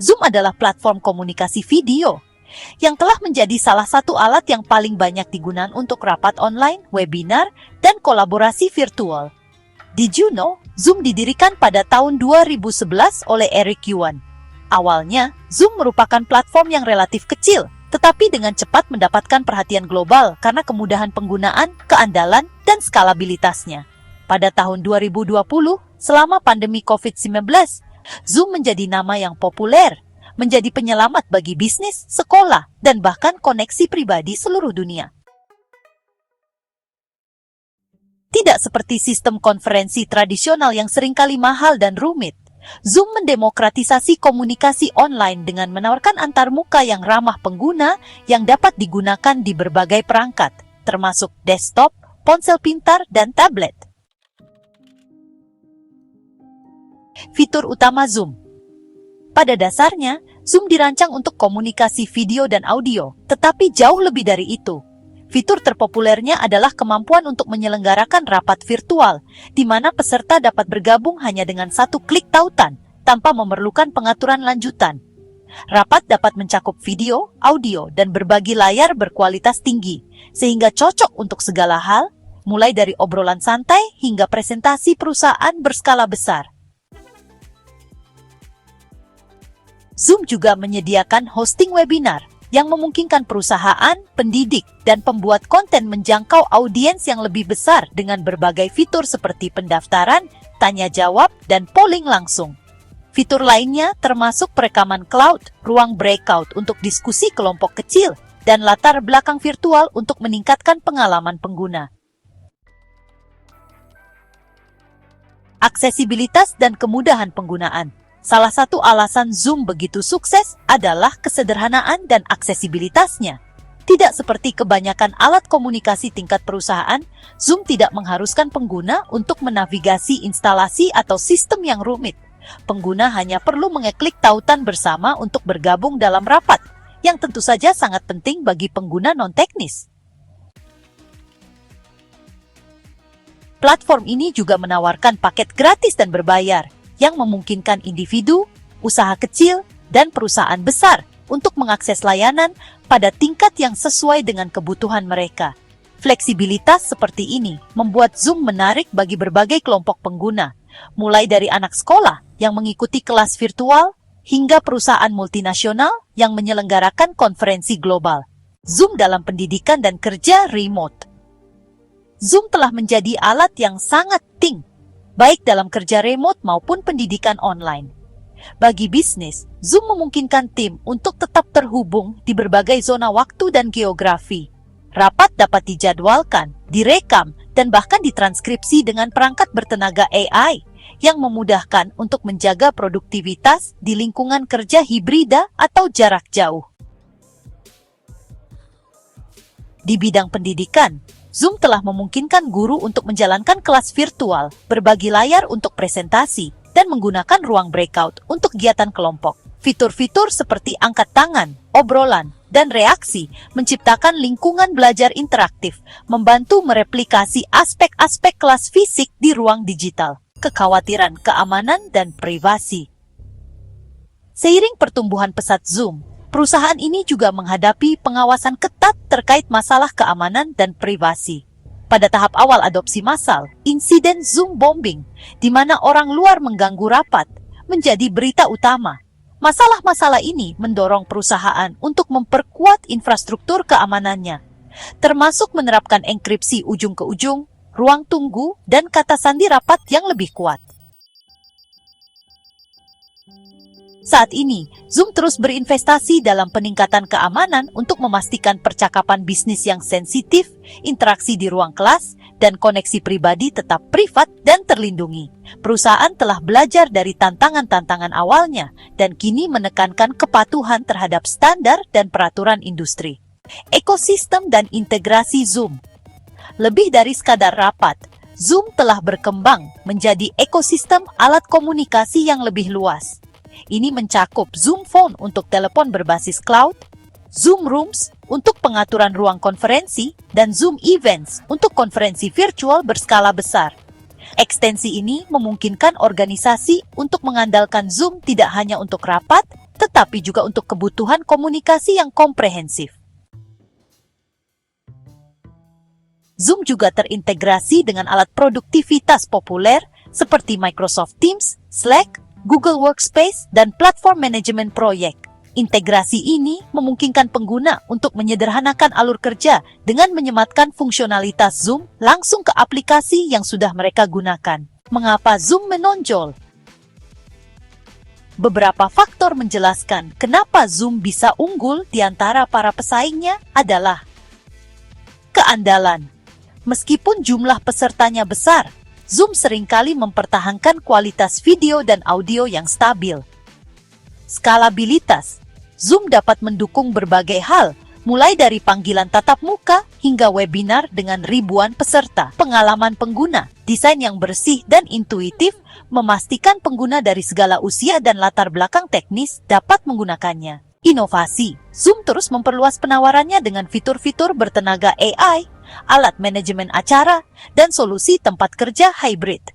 Zoom adalah platform komunikasi video yang telah menjadi salah satu alat yang paling banyak digunakan untuk rapat online, webinar, dan kolaborasi virtual. Did you know, Zoom didirikan pada tahun 2011 oleh Eric Yuan. Awalnya, Zoom merupakan platform yang relatif kecil, tetapi dengan cepat mendapatkan perhatian global karena kemudahan penggunaan, keandalan, dan skalabilitasnya. Pada tahun 2020, selama pandemi COVID-19, Zoom menjadi nama yang populer, menjadi penyelamat bagi bisnis, sekolah, dan bahkan koneksi pribadi seluruh dunia. Tidak seperti sistem konferensi tradisional yang seringkali mahal dan rumit, Zoom mendemokratisasi komunikasi online dengan menawarkan antarmuka yang ramah pengguna yang dapat digunakan di berbagai perangkat, termasuk desktop, ponsel pintar, dan tablet. Fitur utama Zoom. Pada dasarnya, Zoom dirancang untuk komunikasi video dan audio, tetapi jauh lebih dari itu. Fitur terpopulernya adalah kemampuan untuk menyelenggarakan rapat virtual, di mana peserta dapat bergabung hanya dengan satu klik tautan, tanpa memerlukan pengaturan lanjutan. Rapat dapat mencakup video, audio, dan berbagi layar berkualitas tinggi, sehingga cocok untuk segala hal, mulai dari obrolan santai hingga presentasi perusahaan berskala besar. Zoom juga menyediakan hosting webinar yang memungkinkan perusahaan, pendidik, dan pembuat konten menjangkau audiens yang lebih besar dengan berbagai fitur seperti pendaftaran, tanya jawab, dan polling langsung. Fitur lainnya termasuk perekaman cloud, ruang breakout untuk diskusi kelompok kecil, dan latar belakang virtual untuk meningkatkan pengalaman pengguna. Aksesibilitas dan kemudahan penggunaan. Salah satu alasan Zoom begitu sukses adalah kesederhanaan dan aksesibilitasnya. Tidak seperti kebanyakan alat komunikasi tingkat perusahaan, Zoom tidak mengharuskan pengguna untuk menavigasi instalasi atau sistem yang rumit. Pengguna hanya perlu mengeklik tautan bersama untuk bergabung dalam rapat, yang tentu saja sangat penting bagi pengguna non-teknis. Platform ini juga menawarkan paket gratis dan berbayar, yang memungkinkan individu, usaha kecil, dan perusahaan besar untuk mengakses layanan pada tingkat yang sesuai dengan kebutuhan mereka. Fleksibilitas seperti ini membuat Zoom menarik bagi berbagai kelompok pengguna, mulai dari anak sekolah yang mengikuti kelas virtual hingga perusahaan multinasional yang menyelenggarakan konferensi global. Zoom dalam pendidikan dan kerja remote. Zoom telah menjadi alat yang sangat penting baik dalam kerja remote maupun pendidikan online. Bagi bisnis, Zoom memungkinkan tim untuk tetap terhubung di berbagai zona waktu dan geografi. Rapat dapat dijadwalkan, direkam, dan bahkan ditranskripsi dengan perangkat bertenaga AI yang memudahkan untuk menjaga produktivitas di lingkungan kerja hibrida atau jarak jauh. Di bidang pendidikan, Zoom telah memungkinkan guru untuk menjalankan kelas virtual, berbagi layar untuk presentasi, dan menggunakan ruang breakout untuk kegiatan kelompok. Fitur-fitur seperti angkat tangan, obrolan, dan reaksi menciptakan lingkungan belajar interaktif, membantu mereplikasi aspek-aspek kelas fisik di ruang digital. Kekhawatiran keamanan dan privasi. Seiring pertumbuhan pesat Zoom, perusahaan ini juga menghadapi pengawasan ketat terkait masalah keamanan dan privasi. Pada tahap awal adopsi massal, insiden Zoom bombing, di mana orang luar mengganggu rapat, menjadi berita utama. Masalah-masalah ini mendorong perusahaan untuk memperkuat infrastruktur keamanannya, termasuk menerapkan enkripsi ujung ke ujung, ruang tunggu, dan kata sandi rapat yang lebih kuat. Saat ini, Zoom terus berinvestasi dalam peningkatan keamanan untuk memastikan percakapan bisnis yang sensitif, interaksi di ruang kelas, dan koneksi pribadi tetap privat dan terlindungi. Perusahaan telah belajar dari tantangan-tantangan awalnya dan kini menekankan kepatuhan terhadap standar dan peraturan industri. Ekosistem dan integrasi Zoom. Lebih dari sekadar rapat, Zoom telah berkembang menjadi ekosistem alat komunikasi yang lebih luas. Ini mencakup Zoom Phone untuk telepon berbasis cloud, Zoom Rooms untuk pengaturan ruang konferensi, dan Zoom Events untuk konferensi virtual berskala besar. Ekstensi ini memungkinkan organisasi untuk mengandalkan Zoom tidak hanya untuk rapat, tetapi juga untuk kebutuhan komunikasi yang komprehensif. Zoom juga terintegrasi dengan alat produktivitas populer seperti Microsoft Teams, Slack, Google Workspace, dan platform manajemen proyek. Integrasi ini memungkinkan pengguna untuk menyederhanakan alur kerja dengan menyematkan fungsionalitas Zoom langsung ke aplikasi yang sudah mereka gunakan. Mengapa Zoom menonjol? Beberapa faktor menjelaskan kenapa Zoom bisa unggul di antara para pesaingnya adalah keandalan. Meskipun jumlah pesertanya besar, Zoom seringkali mempertahankan kualitas video dan audio yang stabil. Skalabilitas. Zoom dapat mendukung berbagai hal, mulai dari panggilan tatap muka hingga webinar dengan ribuan peserta. Pengalaman pengguna, desain yang bersih dan intuitif, memastikan pengguna dari segala usia dan latar belakang teknis dapat menggunakannya. Inovasi. Zoom terus memperluas penawarannya dengan fitur-fitur bertenaga AI, alat manajemen acara, dan solusi tempat kerja hybrid.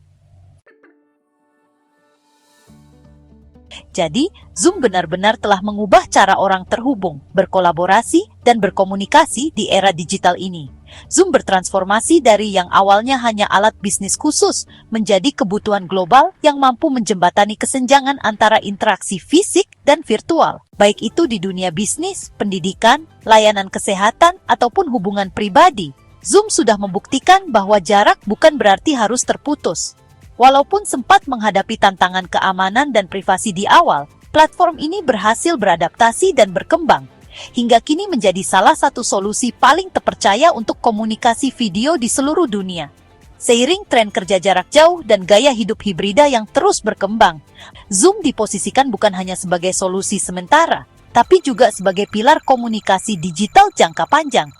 Jadi, Zoom benar-benar telah mengubah cara orang terhubung, berkolaborasi, dan berkomunikasi di era digital ini. Zoom bertransformasi dari yang awalnya hanya alat bisnis khusus menjadi kebutuhan global yang mampu menjembatani kesenjangan antara interaksi fisik dan virtual, baik itu di dunia bisnis, pendidikan, layanan kesehatan, ataupun hubungan pribadi. Zoom sudah membuktikan bahwa jarak bukan berarti harus terputus. Walaupun sempat menghadapi tantangan keamanan dan privasi di awal, platform ini berhasil beradaptasi dan berkembang, hingga kini menjadi salah satu solusi paling terpercaya untuk komunikasi video di seluruh dunia. Seiring tren kerja jarak jauh dan gaya hidup hibrida yang terus berkembang, Zoom diposisikan bukan hanya sebagai solusi sementara, tapi juga sebagai pilar komunikasi digital jangka panjang.